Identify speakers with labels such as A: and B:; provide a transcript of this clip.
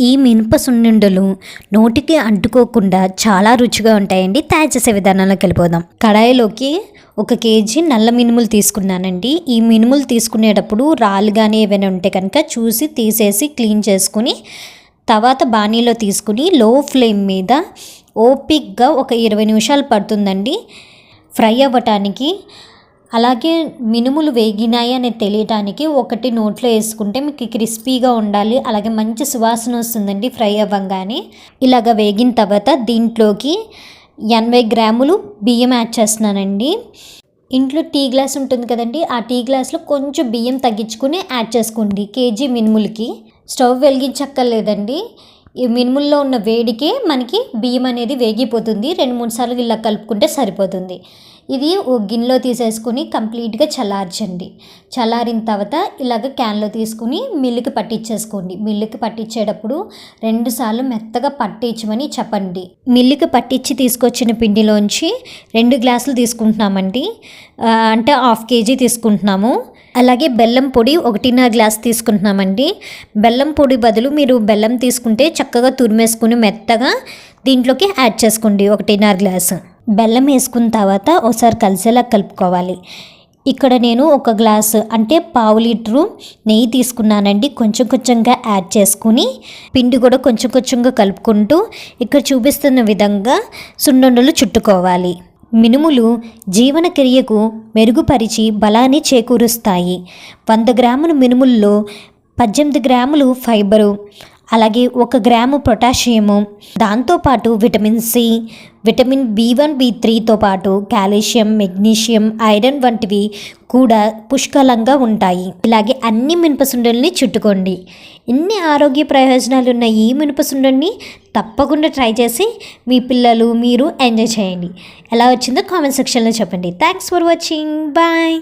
A: ఈ మినప సున్నుండలు నోటికి అంటుకోకుండా చాలా రుచిగా ఉంటాయండి. తయారు చేసే విధానంలోకి వెళ్ళిపోదాం. కడాయిలోకి 1 కేజీ నల్ల మినుములు తీసుకున్నానండి. ఈ మినుములు తీసుకునేటప్పుడు రాళ్ళు కానీ ఏమైనా ఉంటే కనుక చూసి తీసేసి క్లీన్ చేసుకుని తర్వాత బాణీలో తీసుకుని లో ఫ్లేమ్ మీద ఓపిక్గా ఒక 20 నిమిషాలు పడుతుందండి ఫ్రై అవ్వటానికి. అలాగే మినుములు వేగినాయి అని తెలియటానికి ఒకటి నోట్లో వేసుకుంటే మీకు క్రిస్పీగా ఉండాలి, అలాగే మంచి సువాసన వస్తుందండి ఫ్రై అవ్వగానే. ఇలాగ వేగిన తర్వాత దీంట్లోకి 80 గ్రాములు బియ్యం యాడ్ చేస్తున్నానండి. ఇంట్లో టీ గ్లాస్ ఉంటుంది కదండి, ఆ టీ గ్లాస్లో కొంచెం బియ్యం తగ్గించుకుని యాడ్ చేసుకోండి కేజీ మినుములకి. స్టవ్ వెలిగించక్కర్లేదండి, ఈ మినుముల్లో ఉన్న వేడికే మనకి బియ్యం అనేది వేగిపోతుంది. 2-3 సార్లు ఇలా కలుపుకుంటే సరిపోతుంది. ఇది ఓ గిన్నెలో తీసేసుకుని కంప్లీట్గా చల్లార్చండి. చల్లారిన తర్వాత ఇలాగ క్యాన్లో తీసుకుని మిల్లుకి పట్టించేసుకోండి. మిల్లుకి పట్టించేటప్పుడు 2 సార్లు మెత్తగా పట్టించమని చెప్పండి. మిల్లుకి పట్టించి తీసుకొచ్చిన పిండిలోంచి 2 గ్లాసులు తీసుకుంటున్నామండి, అంటే 1/2 కేజీ తీసుకుంటున్నాము. అలాగే బెల్లం పొడి 1.5 గ్లాస్ తీసుకుంటున్నామండి. బెల్లం పొడి బదులు మీరు బెల్లం తీసుకుంటే చక్కగా తురిమేసుకుని మెత్తగా దీంట్లోకి యాడ్ చేసుకోండి 1.5 గ్లాసు. బెల్లం వేసుకున్న తర్వాత ఒకసారి కలిసేలా కలుపుకోవాలి. ఇక్కడ నేను 1 గ్లాసు అంటే 1/2 లీటరు నెయ్యి తీసుకున్నానండి. కొంచెం కొంచెంగా యాడ్ చేసుకుని పిండి కూడా కొంచెం కొంచెంగా కలుపుకుంటూ ఇక్కడ చూపిస్తున్న విధంగా సున్నుండలు చుట్టుకోవాలి. మినుములు జీవనక్రియకు మెరుగుపరిచి బలాన్ని చేకూరుస్తాయి. 100 గ్రాముల మినుముల్లో 18 గ్రాములు ఫైబరు, అలాగే 1 గ్రాము పొటాషియము, దాంతోపాటు విటమిన్ సి, విటమిన్ B1, B3తో పాటు కాల్షియం, మెగ్నీషియం, ఐరన్ వంటివి కూడా పుష్కలంగా ఉంటాయి. ఇలాగే అన్ని మినపసుండల్ని చుట్టుకోండి. ఇన్ని ఆరోగ్య ప్రయోజనాలు ఉన్న ఈ మినపసుండల్ని తప్పకుండా ట్రై చేసి మీ పిల్లలు మీరు ఎంజాయ్ చేయండి. ఎలా వచ్చిందో కామెంట్ సెక్షన్లో చెప్పండి. Thanks for watching. బాయ్.